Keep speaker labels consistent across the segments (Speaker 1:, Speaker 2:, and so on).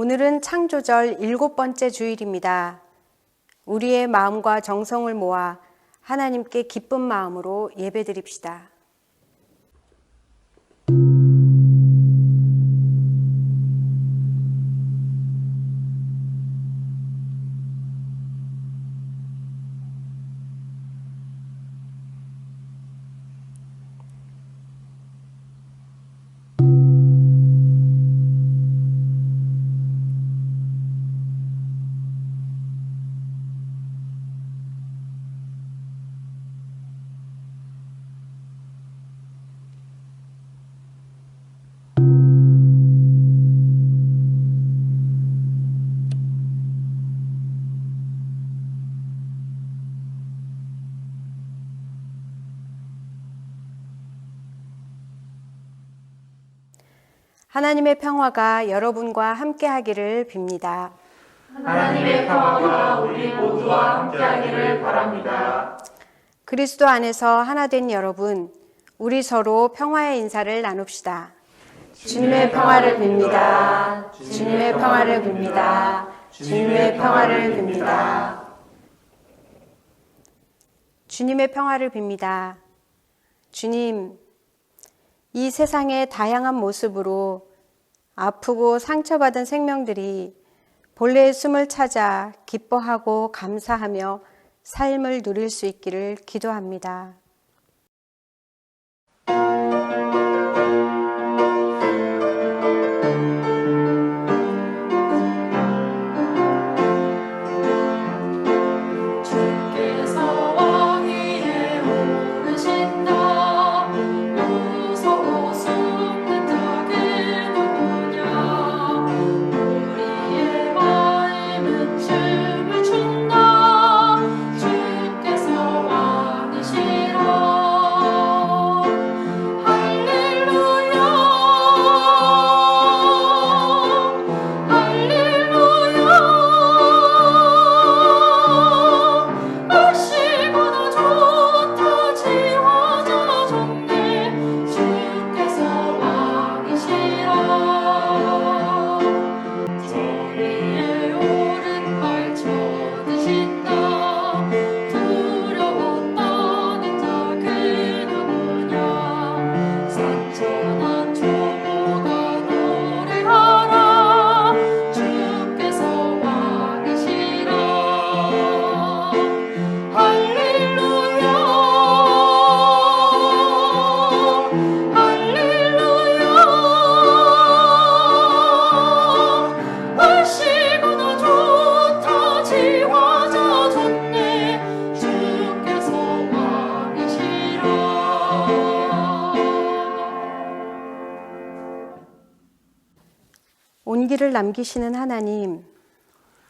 Speaker 1: 오늘은 창조절 7번째 주일입니다. 우리의 마음과 정성을 모아 하나님께 기쁜 마음으로 예배드립시다. 하나님의 평화가 여러분과 함께하기를 빕니다.
Speaker 2: 하나님의 평화가 우리 모두와 함께하기를 바랍니다.
Speaker 1: 그리스도 안에서 하나 된 여러분, 우리 서로 평화의 인사를 나눕시다. 주님의 평화를 빕니다. 주님의 평화를 빕니다. 주님의 평화를 빕니다. 주님의 평화를 빕니다. 주님, 이 세상의 다양한 모습으로 아프고 상처받은 생명들이 본래의 숨을 찾아 기뻐하고 감사하며 삶을 누릴 수 있기를 기도합니다. 온기를 남기시는 하나님,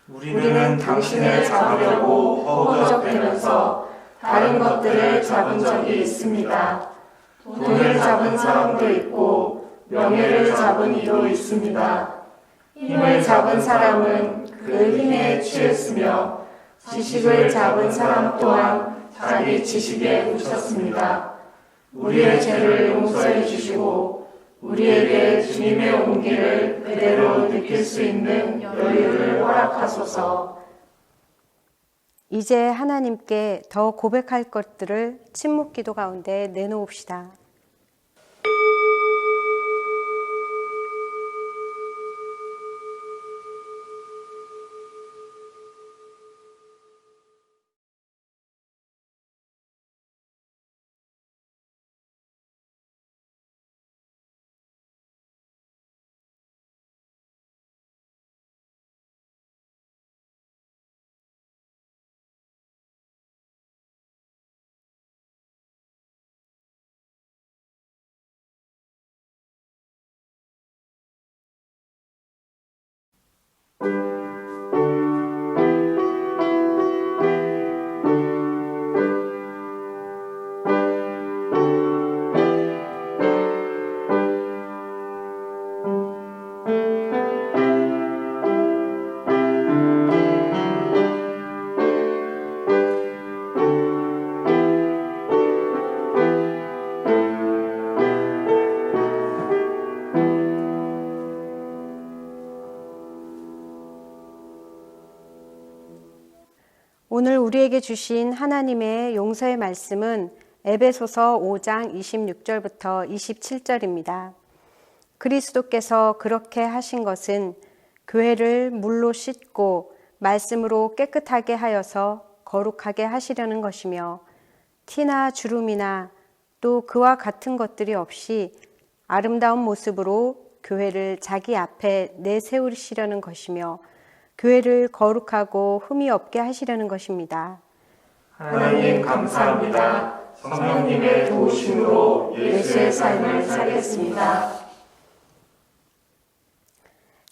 Speaker 2: 우리는 당신을 잡으려고 허우적대면서 다른 것들을 잡은 적이 있습니다. 돈을 잡은 사람도 있고 명예를 잡은 이도 있습니다. 힘을 잡은 사람은 그 힘에 취했으며 지식을 잡은 사람 또한 자기 지식에 묻혔습니다. 우리의 죄를 용서해 주시고 우리에게 주님의 온기를 그대로 느낄 수 있는 여유를 허락하소서.
Speaker 1: 이제 하나님께 더 고백할 것들을 침묵 기도 가운데 내놓읍시다. 오늘 우리에게 주신 하나님의 용서의 말씀은 에베소서 5장 26절부터 27절입니다. 그리스도께서 그렇게 하신 것은 교회를 물로 씻고 말씀으로 깨끗하게 하여서 거룩하게 하시려는 것이며 티나 주름이나 또 그와 같은 것들이 없이 아름다운 모습으로 교회를 자기 앞에 내세우시려는 것이며 교회를 거룩하고 흠이 없게 하시려는 것입니다.
Speaker 2: 하나님 감사합니다. 성령님의 도우심으로 예수의 삶을 살겠습니다.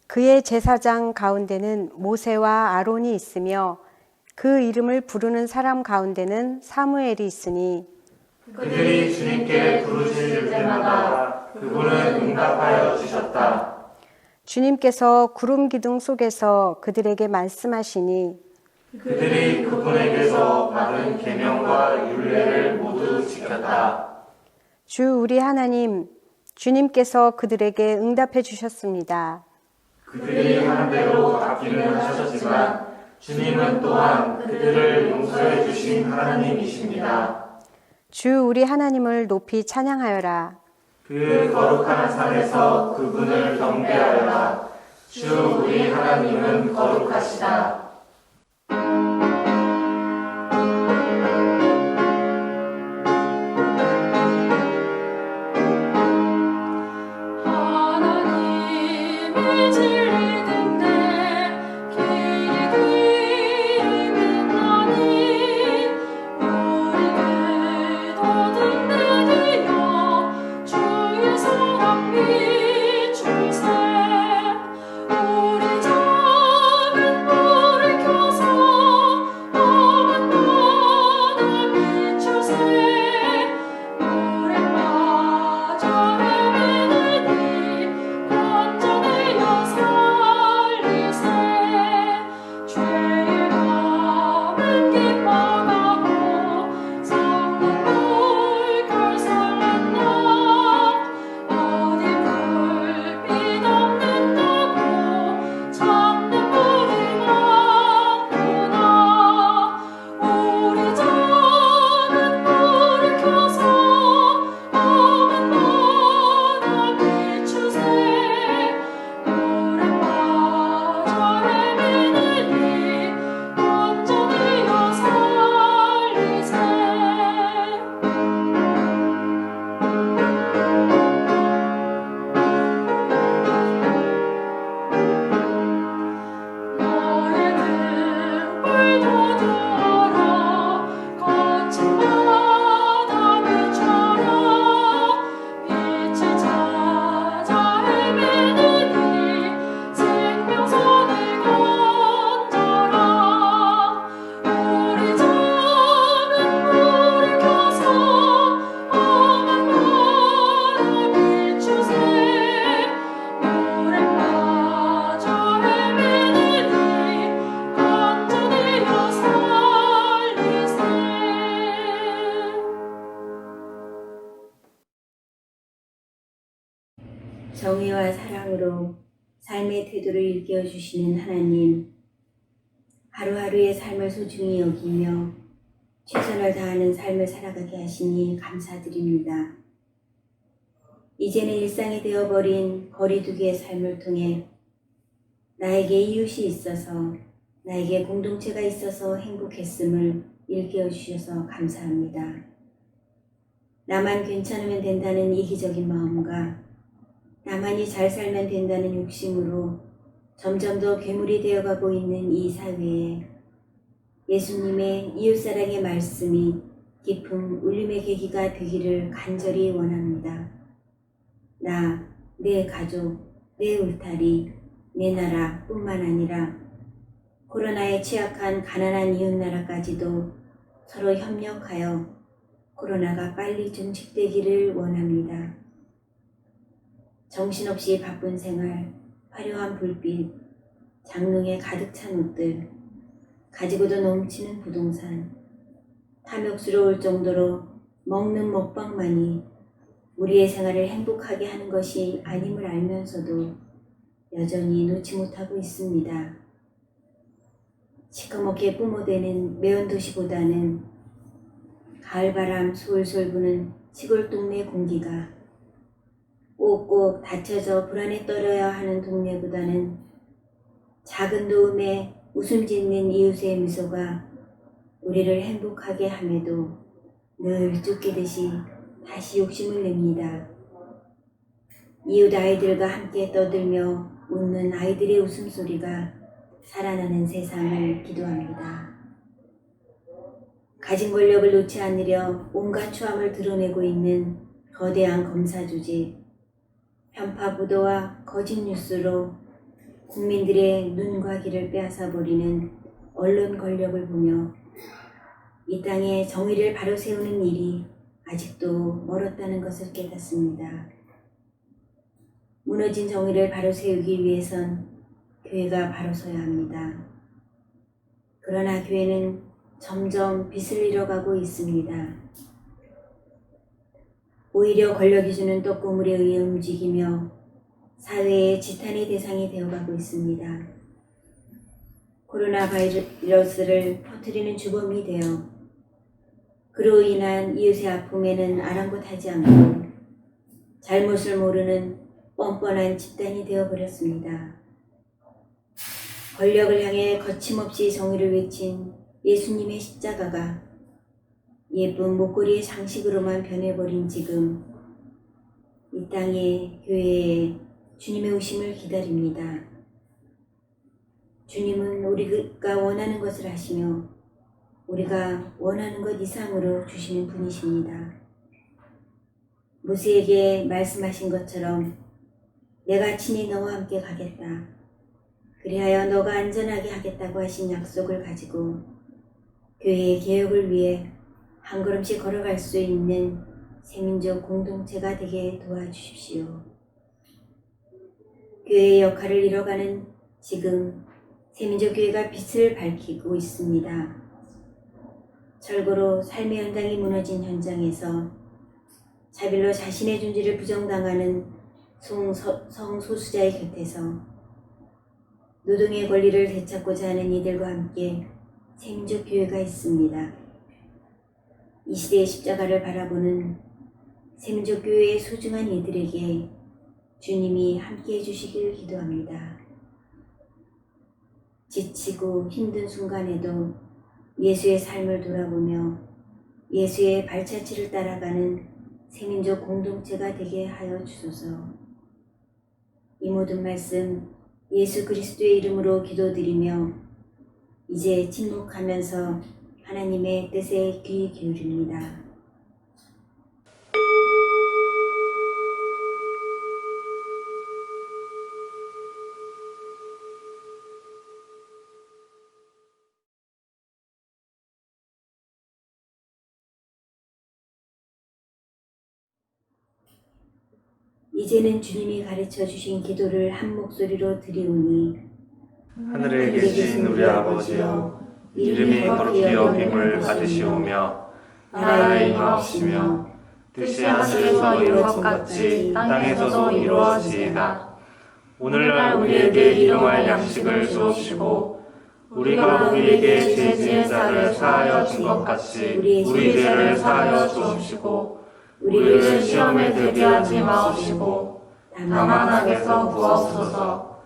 Speaker 1: 그의 제사장 가운데는 모세와 아론이 있으며 그 이름을 부르는 사람 가운데는 사무엘이 있으니
Speaker 2: 그들이 주님께 부르실 때마다 그분은 응답하여 주셨다.
Speaker 1: 주님께서 구름 기둥 속에서 그들에게 말씀하시니
Speaker 2: 그들이 그분에게서 받은 계명과 율례를 모두 지켰다.
Speaker 1: 주 우리 하나님, 주님께서 그들에게 응답해 주셨습니다.
Speaker 2: 그들이 한 대로 답기는 하셨지만 주님은 또한 그들을 용서해 주신 하나님이십니다.
Speaker 1: 주 우리 하나님을 높이 찬양하여라.
Speaker 2: 그 거룩한 산에서 그분을 경배하여라. 주 우리 하나님은 거룩하시다.
Speaker 3: 하나님의 진리 등대 길이 빛나니 우리를 더 등대하여 주의 사랑 비추세. 우리 작은 불을 켜서 검은 바다 비추세. 물에 빠져 헤매는 건져내어 살리세. 죄의 밤은 기뻐가고 썩는 물결 설렌다. 어디 불빛 없는다고 찾는 분이 많구나. 우리 작은 불을 켜서 검은 바다 비추세. 물에 빠져 헤매는 이 건져내어 살리세. 너의 등불도 두어라. 거친 바다 비춰라. 빛이 찾아 헤매는 이 생명선을 건져라. 우리 작은 불을 켜서 검은 바다 비추세. 물에 빠져 헤매는 이 건져내어 살리세.
Speaker 4: 정의와 사랑으로 삶의 태도를 일깨워 주시는 하나님, 하루하루의 삶을 소중히 여기며 최선을 다하는 삶을 살아가게 하시니 감사드립니다. 이제는 일상이 되어버린 거리두기의 삶을 통해 나에게 이웃이 있어서, 나에게 공동체가 있어서 행복했음을 일깨워 주셔서 감사합니다. 나만 괜찮으면 된다는 이기적인 마음과 나만이 잘 살면 된다는 욕심으로 점점 더 괴물이 되어가고 있는 이 사회에 예수님의 이웃사랑의 말씀이 깊은 울림의 계기가 되기를 간절히 원합니다. 나, 내 가족, 내 울타리, 내 나라 뿐만 아니라 코로나에 취약한 가난한 이웃나라까지도 서로 협력하여 코로나가 빨리 종식되기를 원합니다. 정신없이 바쁜 생활, 화려한 불빛, 장롱에 가득 찬 옷들, 가지고도 넘치는 부동산, 탐욕스러울 정도로 먹는 먹방만이 우리의 생활을 행복하게 하는 것이 아님을 알면서도 여전히 놓지 못하고 있습니다. 시커멓게 뿜어대는 매운 도시보다는 가을바람 솔솔 부는 시골 동네 공기가, 꼭꼭 닫혀져 불안에 떨어야 하는 동네보다는 작은 도움에 웃음 짓는 이웃의 미소가 우리를 행복하게 함에도 늘 쫓기듯이 다시 욕심을 냅니다. 이웃 아이들과 함께 떠들며 웃는 아이들의 웃음소리가 살아나는 세상을 기도합니다. 가진 권력을 놓지 않으려 온갖 추함을 드러내고 있는 거대한 검사 조직, 편파 보도와 거짓 뉴스로 국민들의 눈과 귀를 빼앗아버리는 언론 권력을 보며 이 땅에 정의를 바로 세우는 일이 아직도 멀었다는 것을 깨닫습니다. 무너진 정의를 바로 세우기 위해선 교회가 바로 서야 합니다. 그러나 교회는 점점 빛을 잃어가고 있습니다. 오히려 권력이 주는 떡고물에 의해 움직이며 사회의 지탄의 대상이 되어가고 있습니다. 코로나 바이러스를 퍼뜨리는 주범이 되어 그로 인한 이웃의 아픔에는 아랑곳하지 않고 잘못을 모르는 뻔뻔한 집단이 되어버렸습니다. 권력을 향해 거침없이 정의를 외친 예수님의 십자가가 예쁜 목걸이의 장식으로만 변해버린 지금 이 땅의 교회에 주님의 오심을 기다립니다. 주님은 우리가 원하는 것을 하시며 우리가 원하는 것 이상으로 주시는 분이십니다. 모세에게 말씀하신 것처럼 내가 친히 너와 함께 가겠다. 그리하여 너가 안전하게 하겠다고 하신 약속을 가지고 교회의 개혁을 위해 한 걸음씩 걸어갈 수 있는 세민족 공동체가 되게 도와주십시오. 교회의 역할을 잃어가는 지금 세민족 교회가 빛을 밝히고 있습니다. 철거로 삶의 현장이 무너진 현장에서 자빌로 자신의 존재를 부정당하는 성소수자의 곁에서 노동의 권리를 되찾고자 하는 이들과 함께 세민족 교회가 있습니다. 이 시대의 십자가를 바라보는 세민족 교회의 소중한 이들에게 주님이 함께 해주시길 기도합니다. 지치고 힘든 순간에도 예수의 삶을 돌아보며 예수의 발자취를 따라가는 세민족 공동체가 되게 하여 주소서. 이 모든 말씀 예수 그리스도의 이름으로 기도드리며 이제 침묵하면서 하나님의 뜻에 귀 기울입니다. 이제는 주님이 가르쳐 주신 기도를 한 목소리로 드리오니
Speaker 2: 하늘에 계신 우리 아버지여, 이름이 거룩히 여김을 받으시오며 나라의 임하옵시며 뜻이 하늘에서 이룬 것 같이 땅에서도 이루어지이다. 오늘날 우리에게 일용할 양식을 주옵시고 우리가 우리에게 죄 지은 자를 사하여 준 것 같이 우리 죄를 사하여 주옵시고 우리를 시험에 들게 하지 마옵시고 다만 악에서 구하옵소서.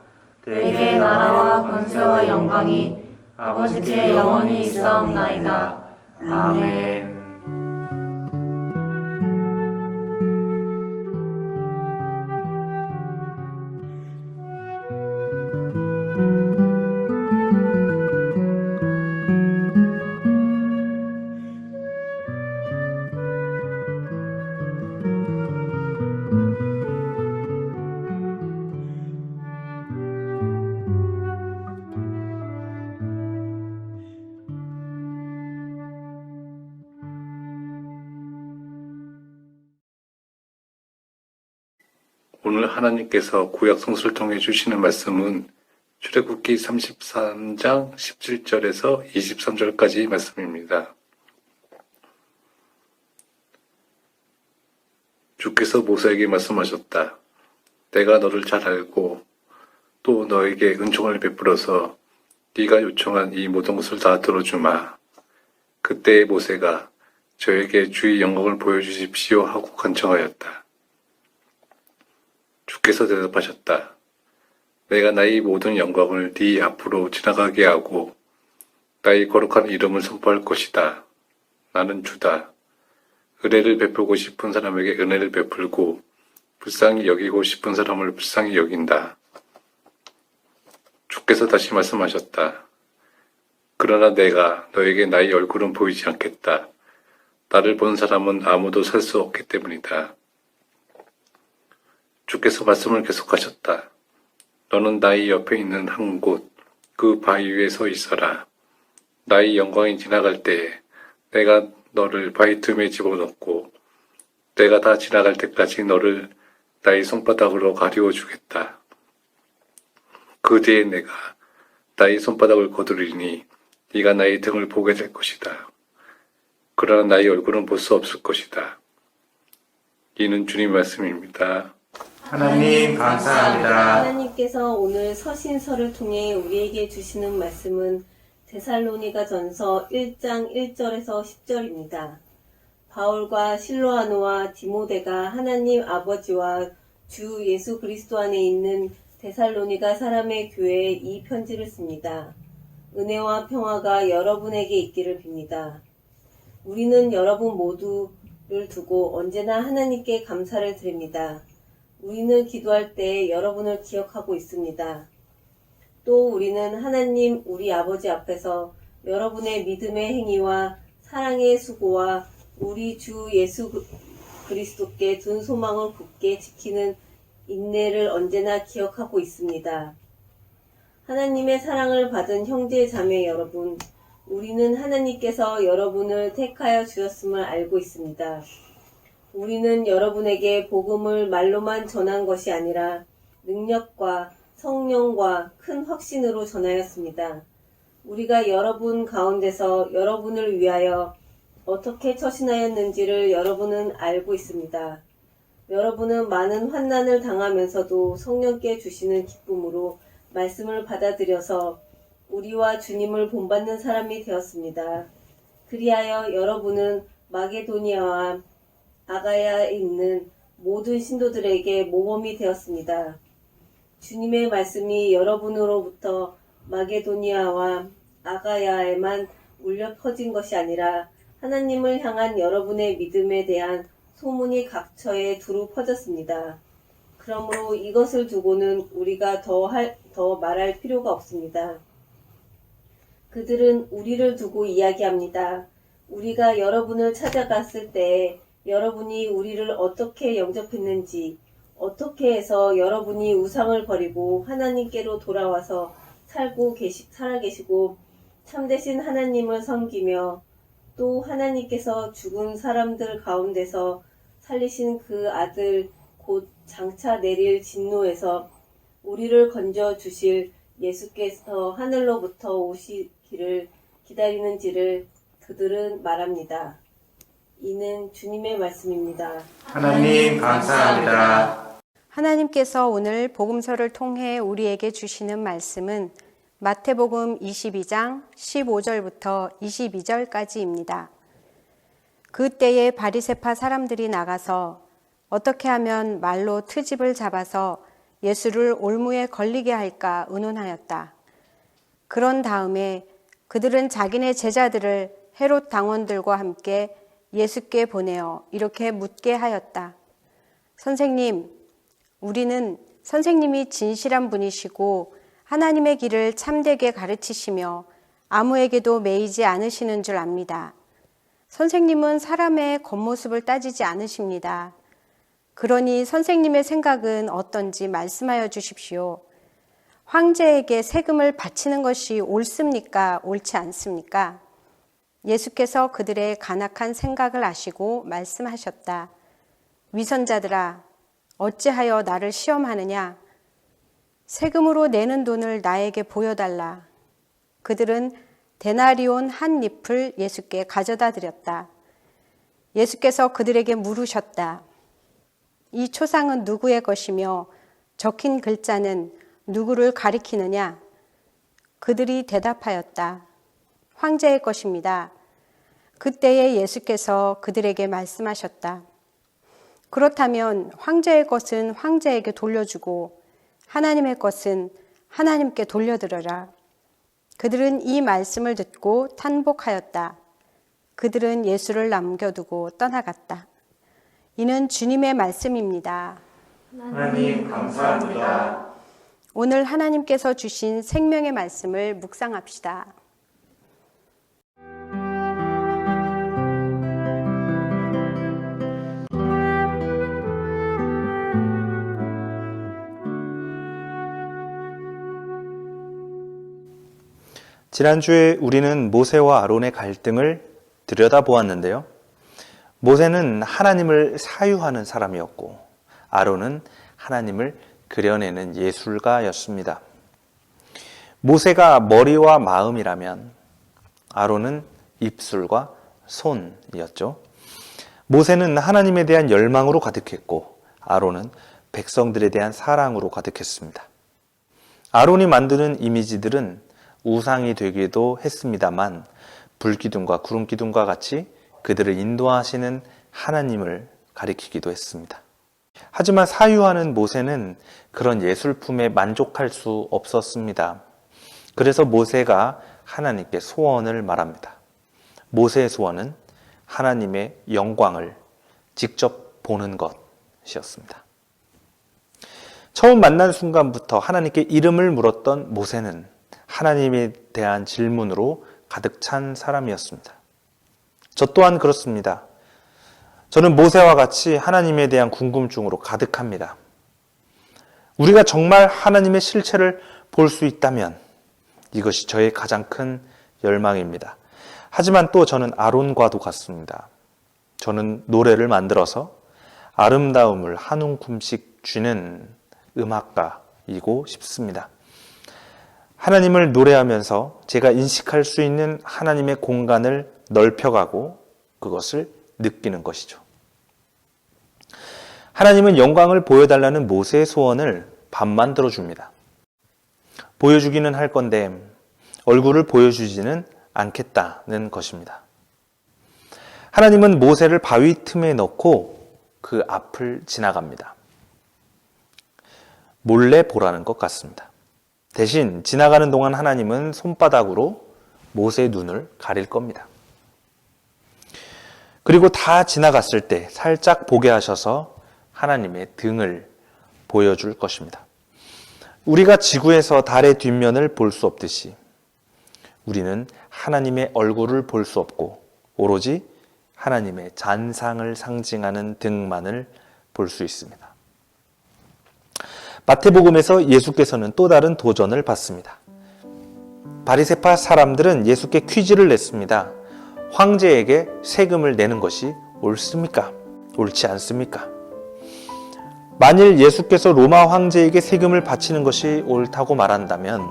Speaker 2: 대개 나라와 권세와 영광이 아버지께 영원히 있사옵나이다. 아멘.
Speaker 5: 오늘 하나님께서 구약 성서를 통해 주시는 말씀은 출애굽기 33장 17절에서 23절까지 말씀입니다. 주께서 모세에게 말씀하셨다. 내가 너를 잘 알고 또 너에게 은총을 베풀어서 네가 요청한 이 모든 것을 다 들어주마. 그때 모세가 저에게 주의 영광을 보여주십시오 하고 간청하였다. 주께서 대답하셨다. 내가 나의 모든 영광을 네 앞으로 지나가게 하고 나의 거룩한 이름을 선포할 것이다. 나는 주다. 은혜를 베풀고 싶은 사람에게 은혜를 베풀고 불쌍히 여기고 싶은 사람을 불쌍히 여긴다. 주께서 다시 말씀하셨다. 그러나 내가 너에게 나의 얼굴은 보이지 않겠다. 나를 본 사람은 아무도 살 수 없기 때문이다. 주께서 말씀을 계속하셨다. 너는 나의 옆에 있는 한 곳, 그 바위 위에 서 있어라. 나의 영광이 지나갈 때에 내가 너를 바위 틈에 집어넣고 내가 다 지나갈 때까지 너를 나의 손바닥으로 가리워 주겠다. 그 뒤에 내가 나의 손바닥을 거두리니 네가 나의 등을 보게 될 것이다. 그러나 나의 얼굴은 볼 수 없을 것이다. 이는 주님 말씀입니다.
Speaker 2: 하나님 감사합니다.
Speaker 6: 하나님께서 오늘 서신서를 통해 우리에게 주시는 말씀은 데살로니가전서 1장 1절에서 10절입니다. 바울과 실로아노와 디모데가 하나님 아버지와 주 예수 그리스도 안에 있는 데살로니가 사람의 교회에 이 편지를 씁니다. 은혜와 평화가 여러분에게 있기를 빕니다. 우리는 여러분 모두를 두고 언제나 하나님께 감사를 드립니다. 우리는 기도할 때 여러분을 기억하고 있습니다. 또 우리는 하나님 우리 아버지 앞에서 여러분의 믿음의 행위와 사랑의 수고와 우리 주 예수 그리스도께 둔 소망을 굳게 지키는 인내를 언제나 기억하고 있습니다. 하나님의 사랑을 받은 형제 자매 여러분, 우리는 하나님께서 여러분을 택하여 주셨음을 알고 있습니다. 우리는 여러분에게 복음을 말로만 전한 것이 아니라 능력과 성령과 큰 확신으로 전하였습니다. 우리가 여러분 가운데서 여러분을 위하여 어떻게 처신하였는지를 여러분은 알고 있습니다. 여러분은 많은 환난을 당하면서도 성령께 주시는 기쁨으로 말씀을 받아들여서 우리와 주님을 본받는 사람이 되었습니다. 그리하여 여러분은 마게도니아와 아가야에 있는 모든 신도들에게 모범이 되었습니다. 주님의 말씀이 여러분으로부터 마게도니아와 아가야에만 울려 퍼진 것이 아니라 하나님을 향한 여러분의 믿음에 대한 소문이 각처에 두루 퍼졌습니다. 그러므로 이것을 두고는 우리가 더 말할 필요가 없습니다. 그들은 우리를 두고 이야기합니다. 우리가 여러분을 찾아갔을 때 여러분이 우리를 어떻게 영접했는지, 어떻게 해서 여러분이 우상을 버리고 하나님께로 돌아와서 살아계시고 참되신 하나님을 섬기며 또 하나님께서 죽은 사람들 가운데서 살리신 그 아들 곧 장차 내릴 진노에서 우리를 건져 주실 예수께서 하늘로부터 오시기를 기다리는지를 그들은 말합니다. 이는 주님의 말씀입니다.
Speaker 2: 하나님 감사합니다.
Speaker 1: 하나님께서 오늘 복음서를 통해 우리에게 주시는 말씀은 마태복음 22장 15절부터 22절까지입니다. 그때에 바리새파 사람들이 나가서 어떻게 하면 말로 트집을 잡아서 예수를 올무에 걸리게 할까 의논하였다. 그런 다음에 그들은 자기네 제자들을 헤롯 당원들과 함께 예수께 보내어 이렇게 묻게 하였다. 선생님, 우리는 선생님이 진실한 분이시고 하나님의 길을 참되게 가르치시며 아무에게도 매이지 않으시는 줄 압니다. 선생님은 사람의 겉모습을 따지지 않으십니다. 그러니 선생님의 생각은 어떤지 말씀하여 주십시오. 황제에게 세금을 바치는 것이 옳습니까? 옳지 않습니까? 예수께서 그들의 간악한 생각을 아시고 말씀하셨다. 위선자들아, 어찌하여 나를 시험하느냐? 세금으로 내는 돈을 나에게 보여달라. 그들은 데나리온 한 잎을 예수께 가져다 드렸다. 예수께서 그들에게 물으셨다. 이 초상은 누구의 것이며 적힌 글자는 누구를 가리키느냐? 그들이 대답하였다. 황제의 것입니다. 그때에 예수께서 그들에게 말씀하셨다. 그렇다면 황제의 것은 황제에게 돌려주고 하나님의 것은 하나님께 돌려드려라. 그들은 이 말씀을 듣고 탄복하였다. 그들은 예수를 남겨두고 떠나갔다. 이는 주님의 말씀입니다.
Speaker 2: 하나님 감사합니다.
Speaker 1: 오늘 하나님께서 주신 생명의 말씀을 묵상합시다.
Speaker 7: 지난주에 우리는 모세와 아론의 갈등을 들여다보았는데요. 모세는 하나님을 사유하는 사람이었고 아론은 하나님을 그려내는 예술가였습니다. 모세가 머리와 마음이라면 아론은 입술과 손이었죠. 모세는 하나님에 대한 열망으로 가득했고 아론은 백성들에 대한 사랑으로 가득했습니다. 아론이 만드는 이미지들은 우상이 되기도 했습니다만 불기둥과 구름기둥과 같이 그들을 인도하시는 하나님을 가리키기도 했습니다. 하지만 사유하는 모세는 그런 예술품에 만족할 수 없었습니다. 그래서 모세가 하나님께 소원을 말합니다. 모세의 소원은 하나님의 영광을 직접 보는 것이었습니다. 처음 만난 순간부터 하나님께 이름을 물었던 모세는 하나님에 대한 질문으로 가득 찬 사람이었습니다. 저 또한 그렇습니다. 저는 모세와 같이 하나님에 대한 궁금증으로 가득합니다. 우리가 정말 하나님의 실체를 볼 수 있다면 이것이 저의 가장 큰 열망입니다. 하지만 또 저는 아론과도 같습니다. 저는 노래를 만들어서 아름다움을 한 움큼씩 쥐는 음악가이고 싶습니다. 하나님을 노래하면서 제가 인식할 수 있는 하나님의 공간을 넓혀가고 그것을 느끼는 것이죠. 하나님은 영광을 보여달라는 모세의 소원을 반만 들어줍니다. 보여주기는 할 건데 얼굴을 보여주지는 않겠다는 것입니다. 하나님은 모세를 바위 틈에 넣고 그 앞을 지나갑니다. 몰래 보라는 것 같습니다. 대신 지나가는 동안 하나님은 손바닥으로 모세의 눈을 가릴 겁니다. 그리고 다 지나갔을 때 살짝 보게 하셔서 하나님의 등을 보여줄 것입니다. 우리가 지구에서 달의 뒷면을 볼 수 없듯이 우리는 하나님의 얼굴을 볼 수 없고 오로지 하나님의 잔상을 상징하는 등만을 볼 수 있습니다. 마태복음에서 예수께서는 또 다른 도전을 받습니다. 바리새파 사람들은 예수께 퀴즈를 냈습니다. 황제에게 세금을 내는 것이 옳습니까? 옳지 않습니까? 만일 예수께서 로마 황제에게 세금을 바치는 것이 옳다고 말한다면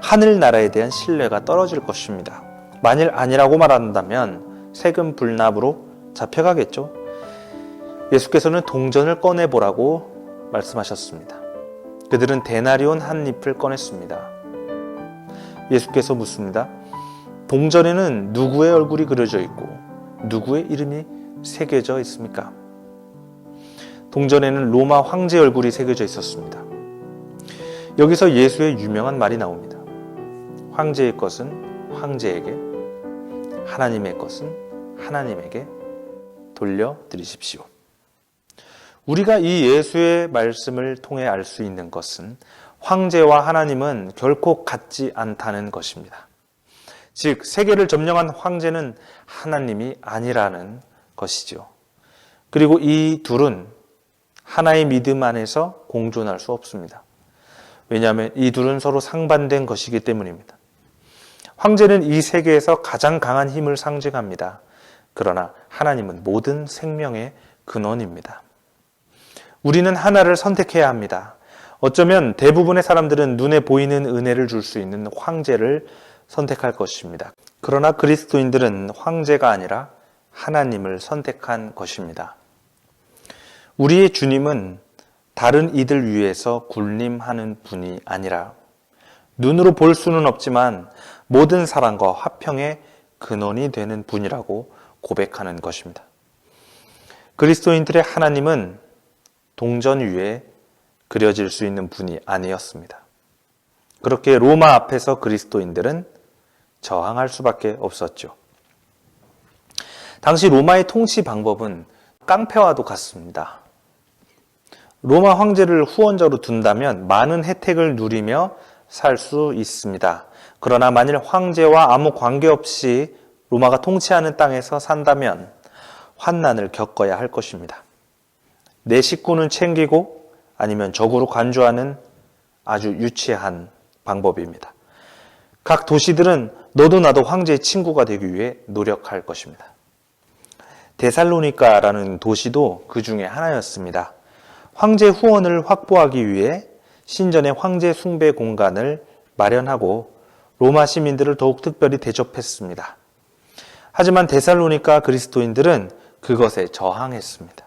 Speaker 7: 하늘나라에 대한 신뢰가 떨어질 것입니다. 만일 아니라고 말한다면 세금 불납으로 잡혀가겠죠. 예수께서는 동전을 꺼내보라고 말씀하셨습니다. 그들은 데나리온 한 잎을 꺼냈습니다. 예수께서 묻습니다. 동전에는 누구의 얼굴이 그려져 있고 누구의 이름이 새겨져 있습니까? 동전에는 로마 황제 얼굴이 새겨져 있었습니다. 여기서 예수의 유명한 말이 나옵니다. 황제의 것은 황제에게, 하나님의 것은 하나님에게 돌려드리십시오. 우리가 이 예수의 말씀을 통해 알 수 있는 것은 황제와 하나님은 결코 같지 않다는 것입니다. 즉, 세계를 점령한 황제는 하나님이 아니라는 것이죠. 그리고 이 둘은 하나의 믿음 안에서 공존할 수 없습니다. 왜냐하면 이 둘은 서로 상반된 것이기 때문입니다. 황제는 이 세계에서 가장 강한 힘을 상징합니다. 그러나 하나님은 모든 생명의 근원입니다. 우리는 하나를 선택해야 합니다. 어쩌면 대부분의 사람들은 눈에 보이는 은혜를 줄 수 있는 황제를 선택할 것입니다. 그러나 그리스도인들은 황제가 아니라 하나님을 선택한 것입니다. 우리의 주님은 다른 이들 위해서 군림하는 분이 아니라 눈으로 볼 수는 없지만 모든 사랑과 화평의 근원이 되는 분이라고 고백하는 것입니다. 그리스도인들의 하나님은 동전 위에 그려질 수 있는 분이 아니었습니다. 그렇게 로마 앞에서 그리스도인들은 저항할 수밖에 없었죠. 당시 로마의 통치 방법은 깡패와도 같습니다. 로마 황제를 후원자로 둔다면 많은 혜택을 누리며 살 수 있습니다. 그러나 만일 황제와 아무 관계없이 로마가 통치하는 땅에서 산다면 환난을 겪어야 할 것입니다. 내 식구는 챙기고 아니면 적으로 간주하는 아주 유치한 방법입니다. 각 도시들은 너도 나도 황제의 친구가 되기 위해 노력할 것입니다. 데살로니가라는 도시도 그 중에 하나였습니다. 황제 후원을 확보하기 위해 신전의 황제 숭배 공간을 마련하고 로마 시민들을 더욱 특별히 대접했습니다. 하지만 데살로니가 그리스도인들은 그것에 저항했습니다.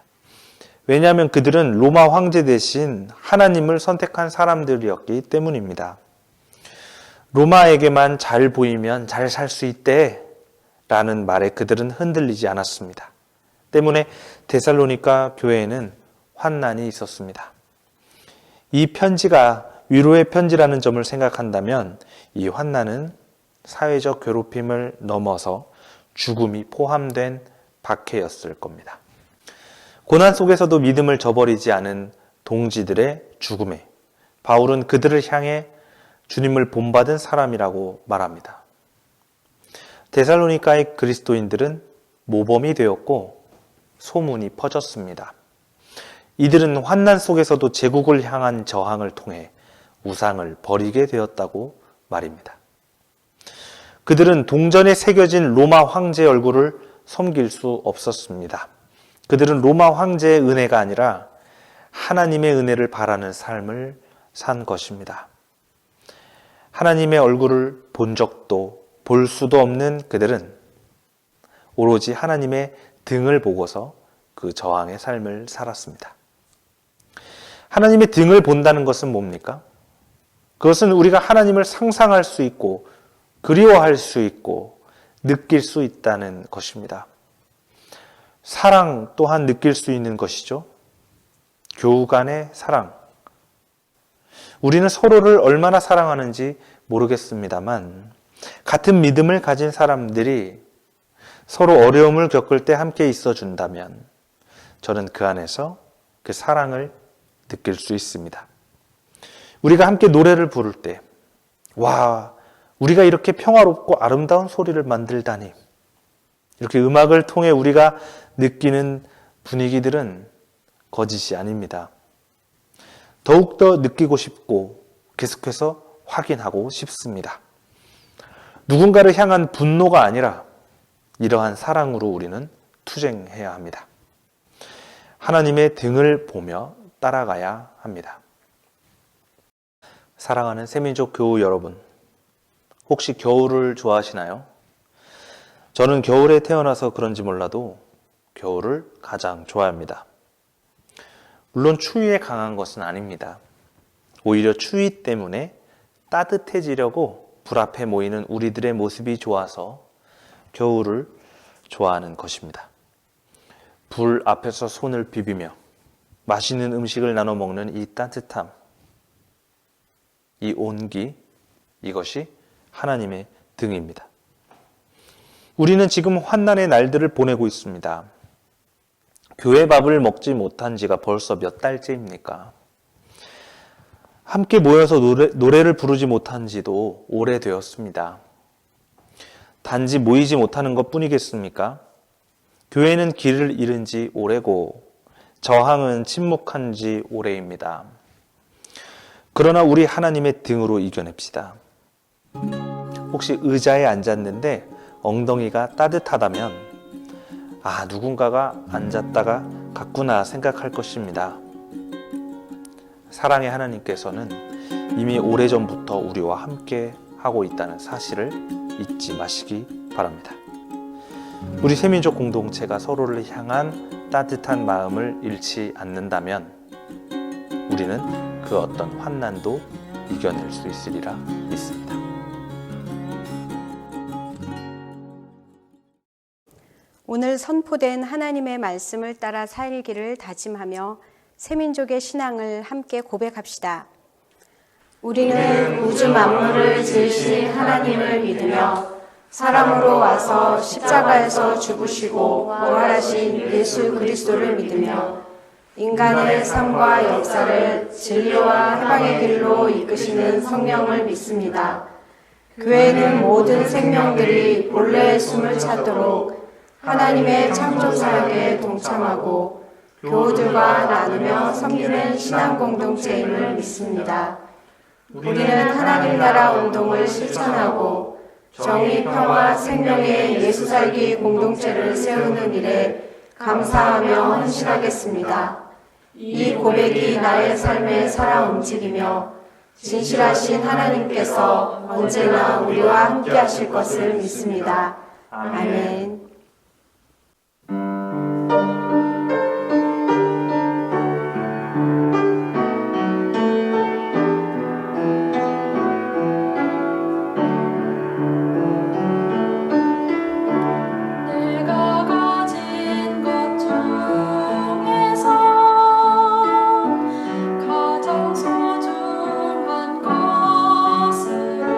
Speaker 7: 왜냐하면 그들은 로마 황제 대신 하나님을 선택한 사람들이었기 때문입니다. 로마에게만 잘 보이면 잘 살 수 있대 라는 말에 그들은 흔들리지 않았습니다. 때문에 데살로니가 교회에는 환난이 있었습니다. 이 편지가 위로의 편지라는 점을 생각한다면 이 환난은 사회적 괴롭힘을 넘어서 죽음이 포함된 박해였을 겁니다. 고난 속에서도 믿음을 저버리지 않은 동지들의 죽음에 바울은 그들을 향해 주님을 본받은 사람이라고 말합니다. 데살로니가의 그리스도인들은 모범이 되었고 소문이 퍼졌습니다. 이들은 환난 속에서도 제국을 향한 저항을 통해 우상을 버리게 되었다고 말입니다. 그들은 동전에 새겨진 로마 황제의 얼굴을 섬길 수 없었습니다. 그들은 로마 황제의 은혜가 아니라 하나님의 은혜를 바라는 삶을 산 것입니다. 하나님의 얼굴을 본 적도 볼 수도 없는 그들은 오로지 하나님의 등을 보고서 그 저항의 삶을 살았습니다. 하나님의 등을 본다는 것은 뭡니까? 그것은 우리가 하나님을 상상할 수 있고 그리워할 수 있고 느낄 수 있다는 것입니다. 사랑 또한 느낄 수 있는 것이죠. 교우 간의 사랑. 우리는 서로를 얼마나 사랑하는지 모르겠습니다만 같은 믿음을 가진 사람들이 서로 어려움을 겪을 때 함께 있어준다면 저는 그 안에서 그 사랑을 느낄 수 있습니다. 우리가 함께 노래를 부를 때, 와, 우리가 이렇게 평화롭고 아름다운 소리를 만들다니. 이렇게 음악을 통해 우리가 느끼는 분위기들은 거짓이 아닙니다. 더욱더 느끼고 싶고 계속해서 확인하고 싶습니다. 누군가를 향한 분노가 아니라 이러한 사랑으로 우리는 투쟁해야 합니다. 하나님의 등을 보며 따라가야 합니다. 사랑하는 새민족 교우 여러분, 혹시 겨울을 좋아하시나요? 저는 겨울에 태어나서 그런지 몰라도 겨울을 가장 좋아합니다. 물론 추위에 강한 것은 아닙니다. 오히려 추위 때문에 따뜻해지려고 불 앞에 모이는 우리들의 모습이 좋아서 겨울을 좋아하는 것입니다. 불 앞에서 손을 비비며 맛있는 음식을 나눠 먹는 이 따뜻함, 이 온기, 이것이 하나님의 등입니다. 우리는 지금 환난의 날들을 보내고 있습니다. 교회 밥을 먹지 못한 지가 벌써 몇 달째입니까? 함께 모여서 노래를 부르지 못한 지도 오래되었습니다. 단지 모이지 못하는 것 뿐이겠습니까? 교회는 길을 잃은 지 오래고 저항은 침묵한 지 오래입니다. 그러나 우리 하나님의 등으로 이겨냅시다. 혹시 의자에 앉았는데 엉덩이가 따뜻하다면 누군가가 앉았다가 갔구나 생각할 것입니다. 사랑의 하나님께서는 이미 오래전부터 우리와 함께 하고 있다는 사실을 잊지 마시기 바랍니다. 우리 새민족 공동체가 서로를 향한 따뜻한 마음을 잃지 않는다면 우리는 그 어떤 환난도 이겨낼 수 있으리라 믿습니다.
Speaker 1: 오늘 선포된 하나님의 말씀을 따라 살기를 다짐하며 새민족의 신앙을 함께 고백합시다. 우리는 우주 만물을 지으신 하나님을 믿으며 사람으로 와서 십자가에서 죽으시고 부활하신 예수 그리스도를 믿으며 인간의 삶과 역사를 진리와 해방의 길로 이끄시는 성령을 믿습니다. 교회는 모든 생명들이 본래의 숨을 찾도록 하나님의 창조 사역에 동참하고 교우들과 나누며 섬기는 신앙 공동체임을 믿습니다. 우리는 하나님 나라 운동을 실천하고 정의, 평화, 생명의 예수 살기 공동체를 세우는 일에 감사하며 헌신하겠습니다. 이 고백이 나의 삶에 살아 움직이며 진실하신 하나님께서 언제나 우리와 함께 하실 것을 믿습니다. 아멘.
Speaker 3: 내가 가진 것 중에서 가장 소중한 것으로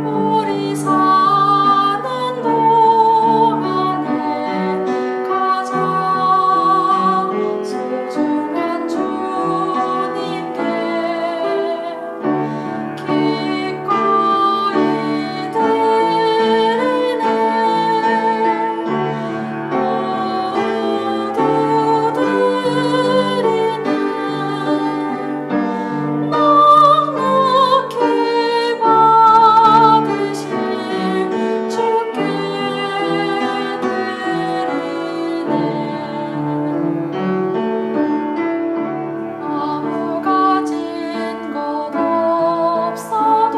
Speaker 3: 우리 사는 동안에 가장 소중한 주님께 기꺼이 드리네. 모두 드리네. 넉넉히 받으실 주께 드리네. 아무 가진 것 없어도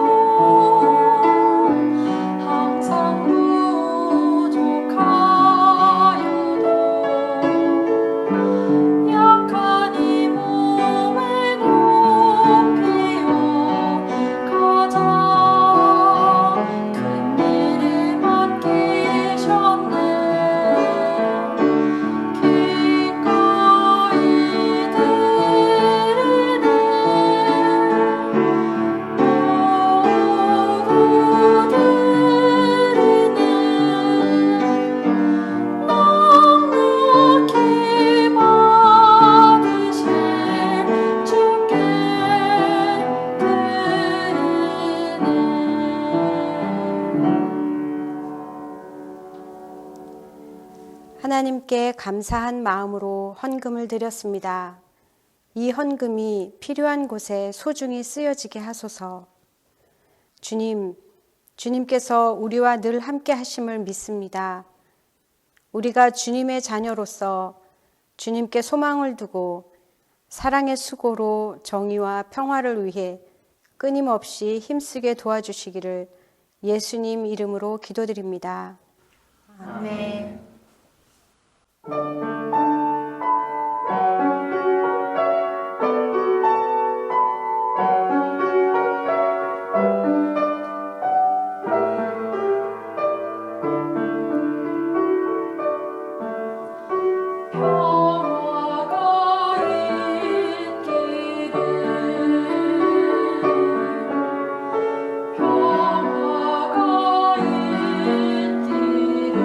Speaker 3: 항상 부족하여도 약한 이 몸의 높이요 가장 큰 일을 맡기셨네. 기꺼이 드리네. 모두 드리네. 넉넉히 받으실 주께 드리네.
Speaker 1: 하나님께 감사한 마음으로 헌금을 드렸습니다. 이 헌금이 필요한 곳에 소중히 쓰여지게 하소서. 주님께서 우리와 늘 함께 하심을 믿습니다. 우리가 주님의 자녀로서 주님께 소망을 두고 사랑의 수고로 정의와 평화를 위해 끊임없이 힘쓰게 도와주시기를 예수님 이름으로 기도드립니다. 아멘.
Speaker 3: 평화가 있기를 평화가 있기를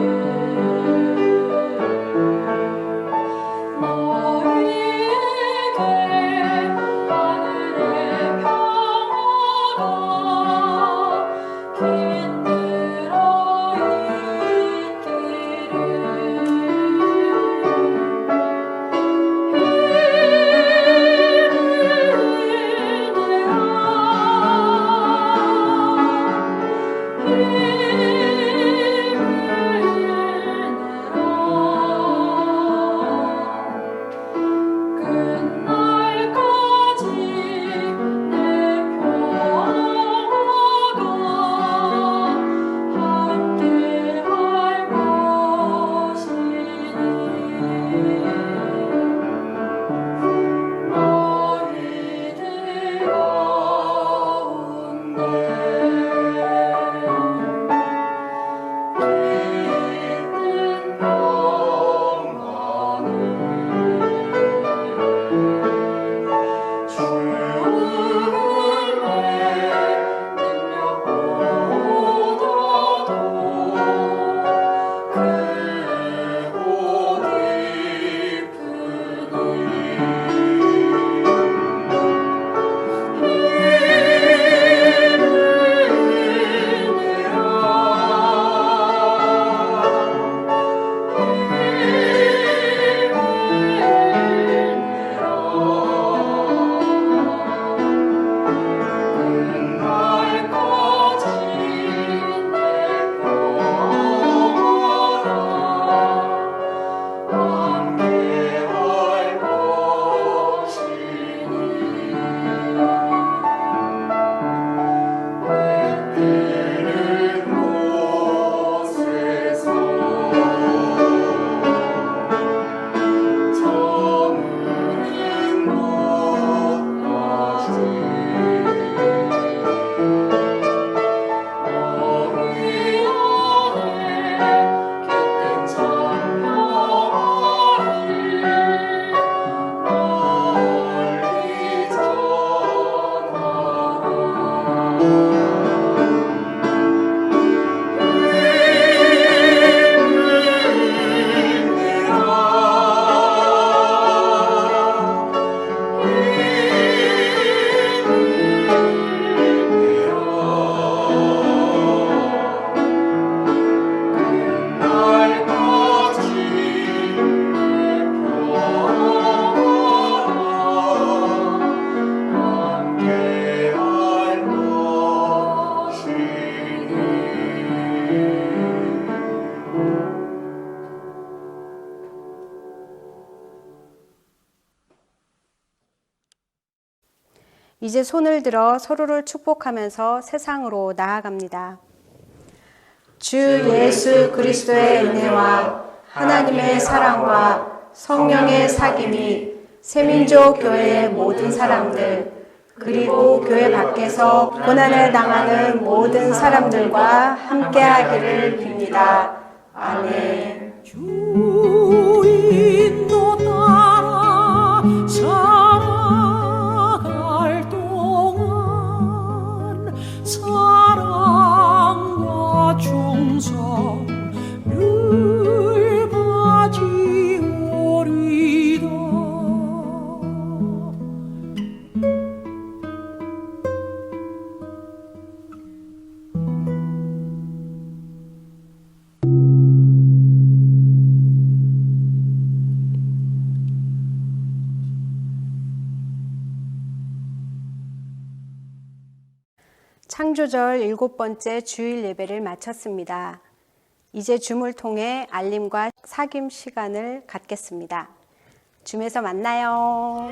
Speaker 1: 이제 손을 들어 서로를 축복하면서 세상으로 나아갑니다. 주 예수 그리스도의 은혜와 하나님의 사랑과 성령의 사귐이 새민족 교회의 모든 사람들 그리고 교회 밖에서 고난을 당하는 모든 사람들과 함께하기를 빕니다. 아멘.
Speaker 3: 주 인도 따라 살아갈 동안 사랑과 충성 늘 가지오리다.
Speaker 1: 창조절 7번째 주일 예배를 마쳤습니다. 이제 줌을 통해 알림과 사귐 시간을 갖겠습니다. 줌에서 만나요.